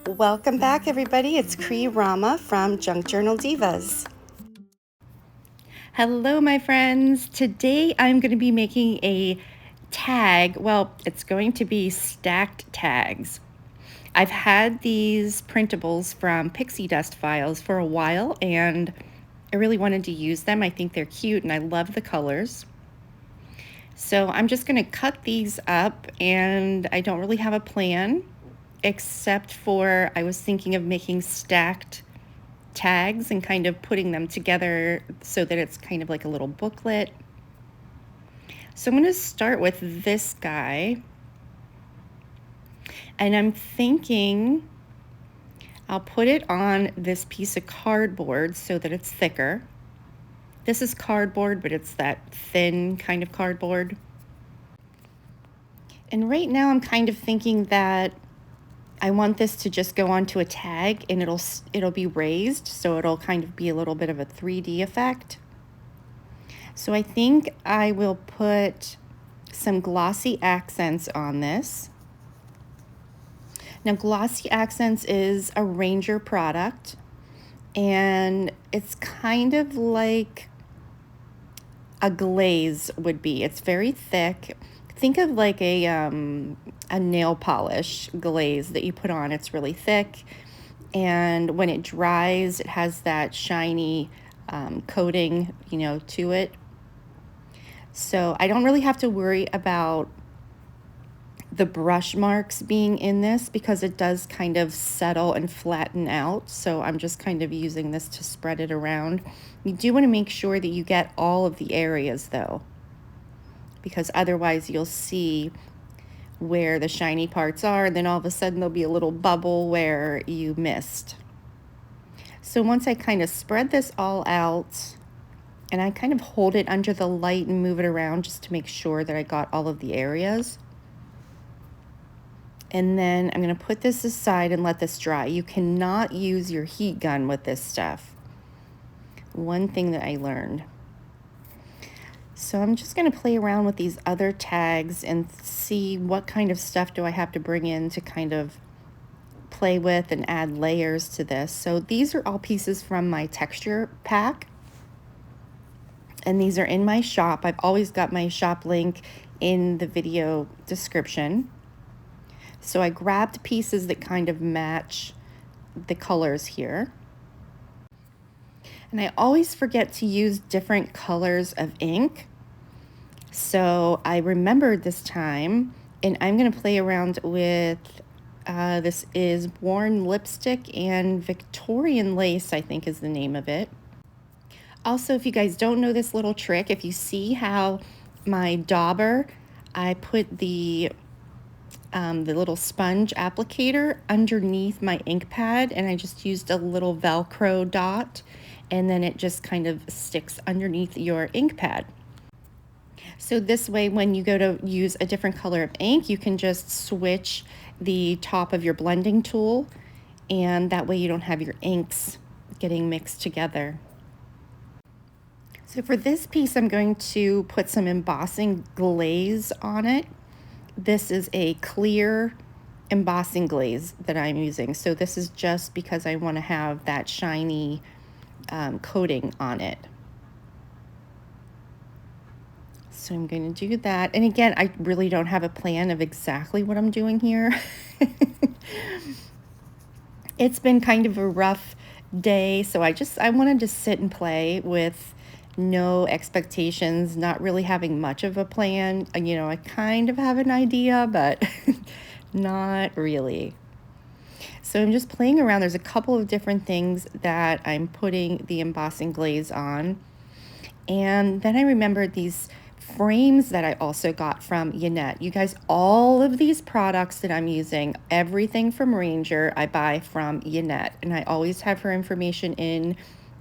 Welcome back, everybody. It's Rama from Junk Journal Divas. Hello, my friends. Today I'm going to be making a tag. Well, it's going to be stacked tags. I've had these printables from Pixie Dust Files for a while, and I really wanted to use them. I think they're cute, and I love the colors. So I'm just going to cut these up, and I don't really have a plan, except for I was thinking of making stacked tags and kind of putting them together so that it's kind of like a little booklet. So I'm going to start with this guy, and I'm thinking I'll put it on this piece of cardboard so that it's thicker. This is cardboard, but it's that thin kind of cardboard. And right now I'm kind of thinking that I want this to just go onto a tag, and it'll be raised, so it'll kind of be a little bit of a 3D effect. So I think I will put some glossy accents on this. Now, Glossy Accents is a Ranger product, and it's kind of like a glaze would be. It's very thick. Think of like a nail polish glaze that you put on. It's really thick, and when it dries, it has that shiny coating, to it. So I don't really have to worry about the brush marks being in this because it does kind of settle and flatten out. So I'm just kind of using this to spread it around. You do want to make sure that you get all of the areas though, because otherwise you'll see where the shiny parts are, and then all of a sudden there'll be a little bubble where you missed. So once I kind of spread this all out, and I kind of hold it under the light and move it around just to make sure that I got all of the areas. And then I'm going to put this aside and let this dry. You cannot use your heat gun with this stuff. One thing that I learned. So I'm just going to play around with these other tags and see what kind of stuff do I have to bring in to kind of play with and add layers to this. So these are all pieces from my texture pack, and these are in my shop. I've always got my shop link in the video description. So I grabbed pieces that kind of match the colors here. And I always forget to use different colors of ink. So I remembered this time, and I'm going to play around with, this is Worn Lipstick and Victorian Lace, I think is the name of it. Also, if you guys don't know this little trick, if you see how my dauber, I put the little sponge applicator underneath my ink pad, and I just used a little Velcro dot, and then it just kind of sticks underneath your ink pad. So this way, when you go to use a different color of ink, you can just switch the top of your blending tool, and that way you don't have your inks getting mixed together. So for this piece, I'm going to put some embossing glaze on it. This is a clear embossing glaze that I'm using. So this is just because I want to have that shiny coating on it. So I'm going to do that. And again, I really don't have a plan of exactly what I'm doing here. It's been kind of a rough day, so I wanted to sit and play with no expectations, not really having much of a plan. I kind of have an idea, but not really. So I'm just playing around. There's a couple of different things that I'm putting the embossing glaze on. And then I remembered these frames that I also got from YANETTE. You guys, all of these products that I'm using, everything from Ranger, I buy from YANETTE. And I always have her information in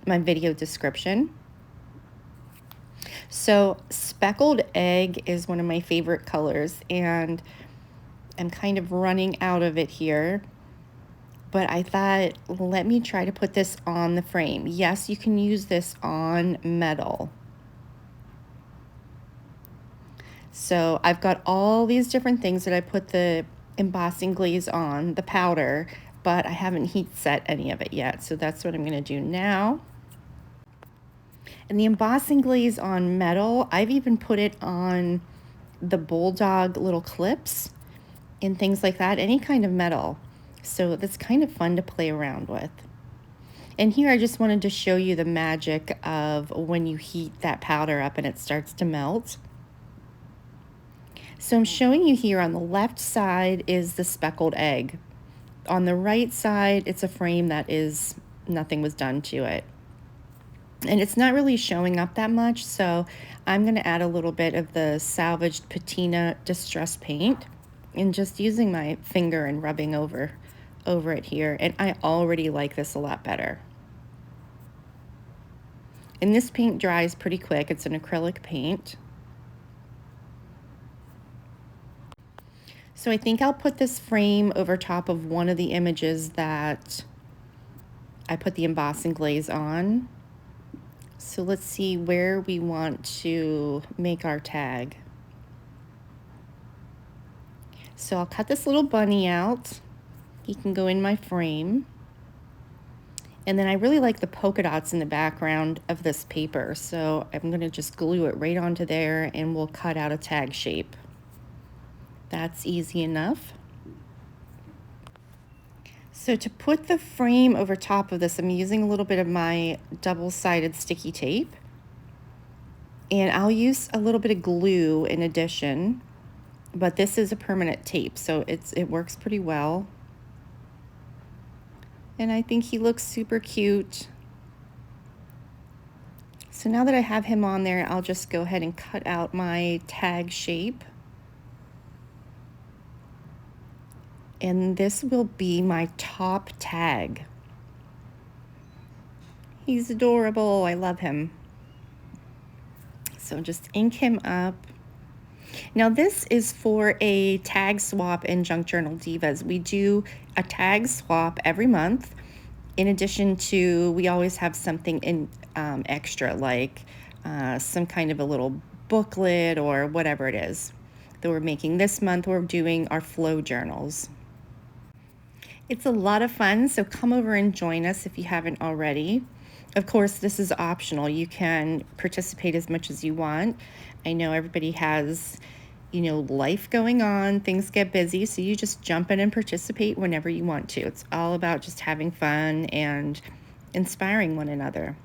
my video description. So speckled egg is one of my favorite colors, and I'm kind of running out of it here. But I thought, let me try to put this on the frame. Yes, you can use this on metal. So I've got all these different things that I put the embossing glaze on, the powder, but I haven't heat set any of it yet. So that's what I'm gonna do now. And the embossing glaze on metal, I've even put it on the bulldog little clips and things like that, any kind of metal. So that's kind of fun to play around with. And here I just wanted to show you the magic of when you heat that powder up and it starts to melt. So I'm showing you here on the left side is the speckled egg. On the right side, it's a frame that is, nothing was done to it. And it's not really showing up that much, so I'm gonna add a little bit of the salvaged patina distress paint and just using my finger and rubbing over it here. And I already like this a lot better. And this paint dries pretty quick. It's an acrylic paint. So I think I'll put this frame over top of one of the images that I put the embossing glaze on. So let's see where we want to make our tag. So I'll cut this little bunny out. He can go in my frame. And then I really like the polka dots in the background of this paper. So I'm gonna just glue it right onto there and we'll cut out a tag shape. That's easy enough. So to put the frame over top of this, I'm using a little bit of my double-sided sticky tape. And I'll use a little bit of glue in addition, but this is a permanent tape, so it works pretty well. And I think he looks super cute. So now that I have him on there, I'll just go ahead and cut out my tag shape. And this will be my top tag. He's adorable, I love him. So just ink him up. Now this is for a tag swap in Junk Journal Divas. We do a tag swap every month. In addition to, we always have something in extra, like some kind of a little booklet or whatever it is that we're making. This month we're doing our flow journals. It's a lot of fun, so come over and join us if you haven't already. Of course, this is optional. You can participate as much as you want. I know everybody has, you know, life going on, things get busy, so you just jump in and participate whenever you want to. It's all about just having fun and inspiring one another.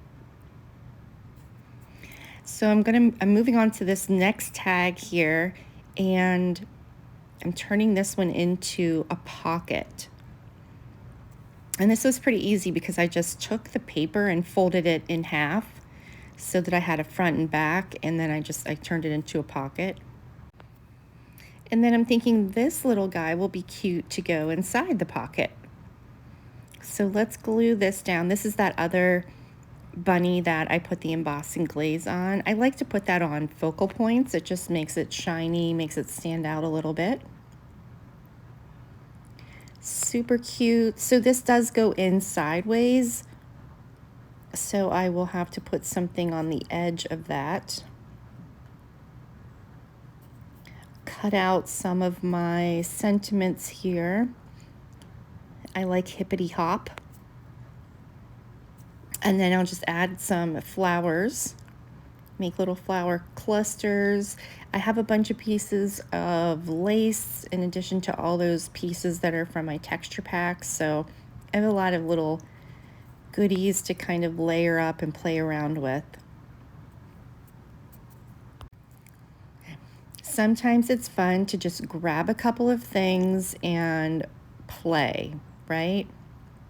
So I'm moving on to this next tag here, and I'm turning this one into a pocket. And this was pretty easy because I just took the paper and folded it in half so that I had a front and back, and then I turned it into a pocket. And then I'm thinking this little guy will be cute to go inside the pocket. So let's glue this down. This is that other bunny that I put the embossing glaze on. I like to put that on focal points. It just makes it shiny, makes it stand out a little bit. Super cute. So this does go in sideways, so I will have to put something on the edge of that. Cut out some of my sentiments here. I like hippity hop. And then I'll just add some flowers, make little flower clusters. I have a bunch of pieces of lace in addition to all those pieces that are from my texture packs. So I have a lot of little goodies to kind of layer up and play around with. Sometimes it's fun to just grab a couple of things and play, right?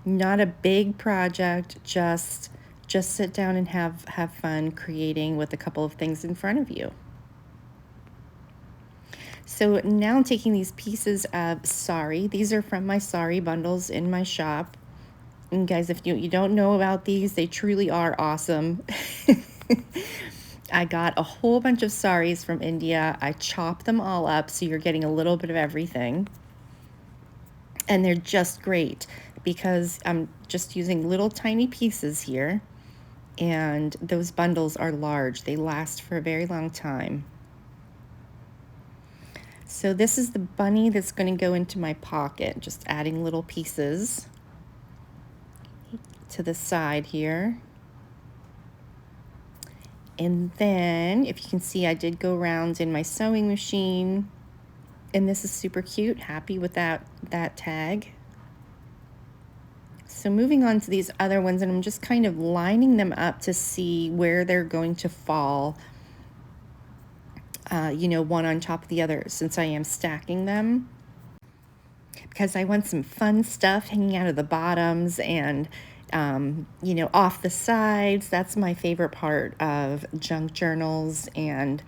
Not a big project, just sit down and have fun creating with a couple of things in front of you. So now I'm taking these pieces of sari. These are from my sari bundles in my shop. And guys, if you don't know about these, they truly are awesome. I got a whole bunch of saris from India. I chopped them all up, so you're getting a little bit of everything. And they're just great because I'm just using little tiny pieces here. And those bundles are large. They last for a very long time. So this is the bunny that's going to go into my pocket, just adding little pieces. to the side here. And then, if you can see, I did go around in my sewing machine, and this is super cute. Happy with that tag. So moving on to these other ones, and I'm just kind of lining them up to see where they're going to fall, you know, one on top of the other, since I am stacking them. Because I want some fun stuff hanging out of the bottoms and, you know, off the sides. That's my favorite part of junk journals and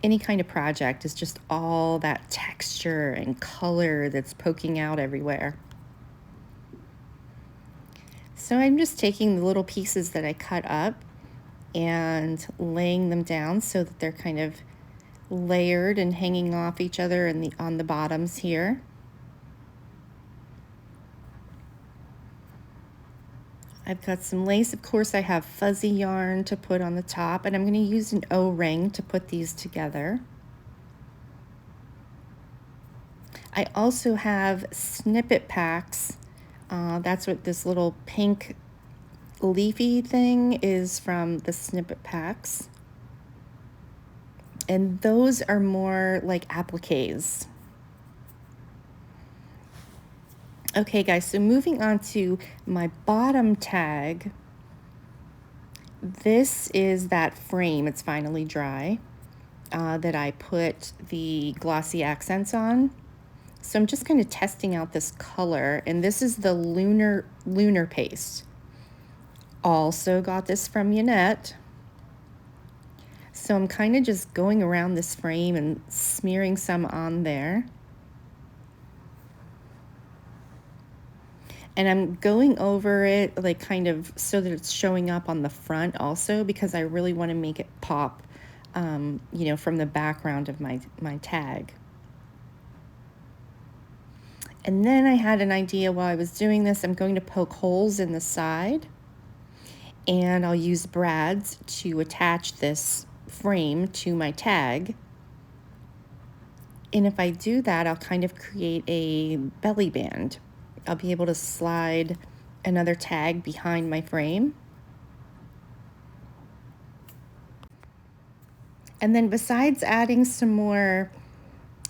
any kind of project, is just all that texture and color that's poking out everywhere. So I'm just taking the little pieces that I cut up and laying them down so that they're kind of layered and hanging off each other and on the bottoms here. I've got some lace. Of course, I have fuzzy yarn to put on the top, and I'm going to use an O-ring to put these together. I also have snippet packs. That's what this little pink leafy thing is, from the snippet packs. And those are more like appliques. Okay guys, so moving on to my bottom tag. This is that frame, it's finally dry, that I put the glossy accents on. So I'm just kind of testing out this color, and this is the lunarpaste. Also got this from YANETTE. So I'm kind of just going around this frame and smearing some on there. And I'm going over it, like, kind of so that it's showing up on the front also, because I really want to make it pop, you know, from the background of my tag. And then I had an idea while I was doing this. I'm going to poke holes in the side, and I'll use brads to attach this frame to my tag. And if I do that, I'll kind of create a belly band. I'll be able to slide another tag behind my frame. And then besides adding some more,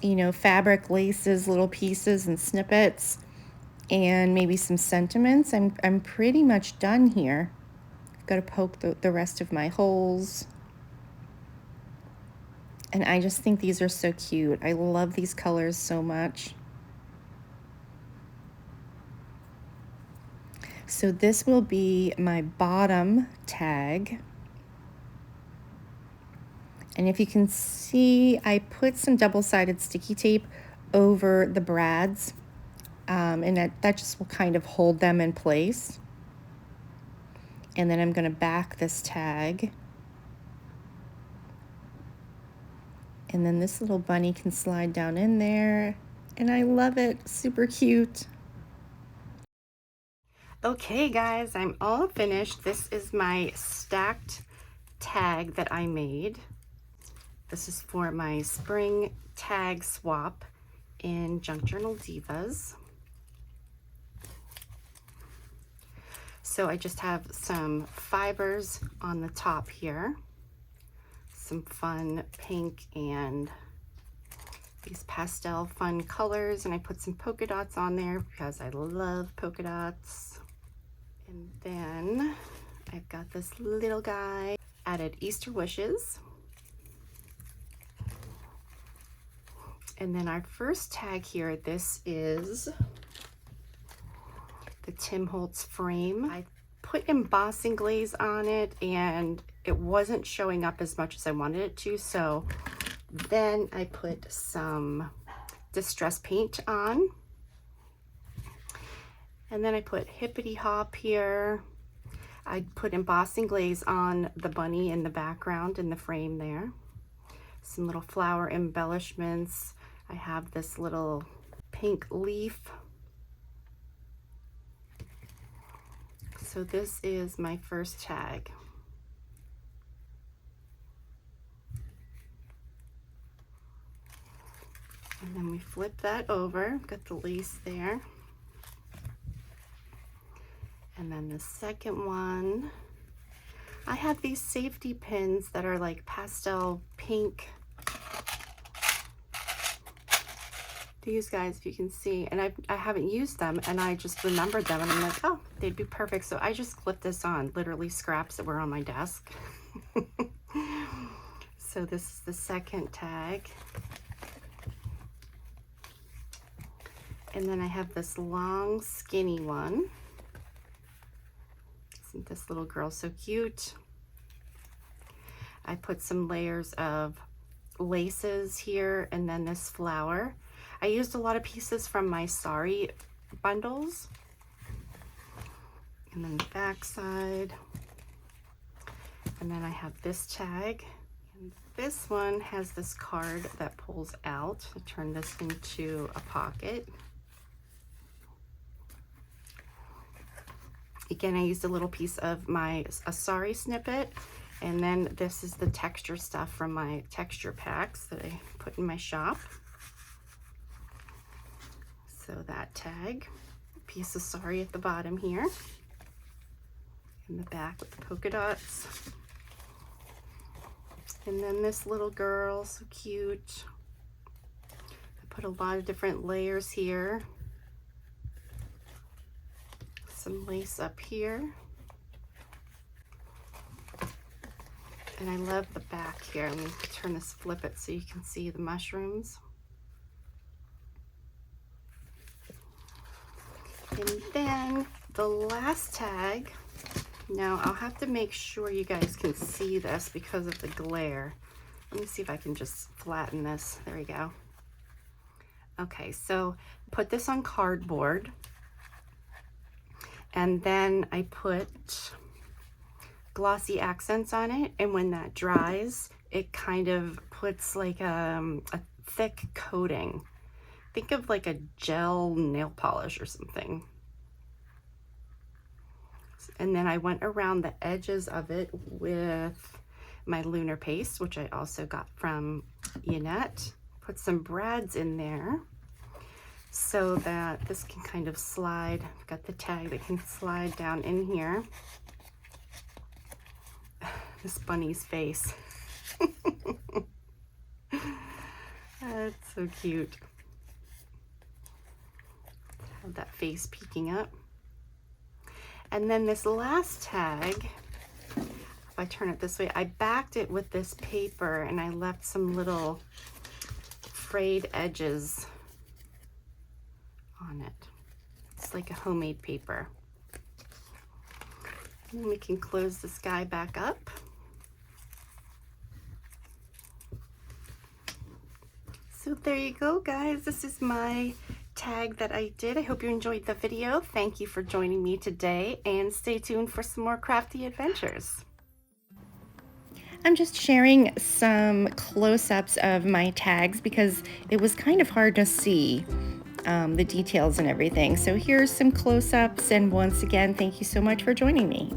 you know, fabric, laces, little pieces and snippets, and maybe some sentiments, I'm pretty much done here. I've got to poke the rest of my holes. And I just think these are so cute. I love these colors so much. So this will be my bottom tag. And if you can see, I put some double-sided sticky tape over the brads, and that just will kind of hold them in place. And then I'm going to back this tag. And then this little bunny can slide down in there, and I love it, super cute. Okay guys, I'm all finished. This is my stacked tag that I made. This is for my spring tag swap in Junk Journal Divas. So I just have some fibers on the top here, some fun pink and these pastel fun colors, and I put some polka dots on there because I love polka dots. And then I've got this little guy, added Easter wishes. And then our first tag here, this is the Tim Holtz frame. I put embossing glaze on it, and it wasn't showing up as much as I wanted it to, so then I put some distress paint on. And then I put hippity hop here. I put embossing glaze on the bunny in the background in the frame there. Some little flower embellishments. I have this little pink leaf. So this is my first tag. And then we flip that over, got the lace there. And then the second one, I have these safety pins that are like pastel pink. These guys, if you can see, and I haven't used them, and I just remembered them, and I'm like, oh, they'd be perfect. So I just clipped this on, literally scraps that were on my desk. So this is the second tag. And then I have this long, skinny one. Isn't this little girl so cute? I put some layers of laces here, and then this flower. I used a lot of pieces from my sari bundles. And then the back side. And then I have this tag. And this one has this card that pulls out. I turn this into a pocket. Again, I used a little piece of a sari snippet. And then this is the texture stuff from my texture packs that I put in my shop. So that tag, piece of sari at the bottom here. In the back with the polka dots. And then this little girl, so cute. I put a lot of different layers here. Some lace up here. And I love the back here. Let me turn this, flip it so you can see the mushrooms. And then the last tag, now I'll have to make sure you guys can see this because of the glare. Let me see if I can just flatten this. There we go. Okay, so put this on cardboard. And then I put glossy accents on it, and when that dries, it kind of puts like a thick coating. Think of like a gel nail polish or something. And then I went around the edges of it with my lunarpaste, which I also got from YANETTE. Put some brads in there so that this can kind of slide. I've got the tag that can slide down in here. This bunny's face. That's so cute. Have that face peeking up. And then this last tag, if I turn it this way, I backed it with this paper and I left some little frayed edges on it. It's like a homemade paper. And then we can close this guy back up. So there you go, guys. This is my tag that I did. I hope you enjoyed the video. Thank you for joining me today, and stay tuned for some more crafty adventures. I'm just sharing some close-ups of my tags because it was kind of hard to see the details and everything. So here's some close-ups, and once again, thank you so much for joining me.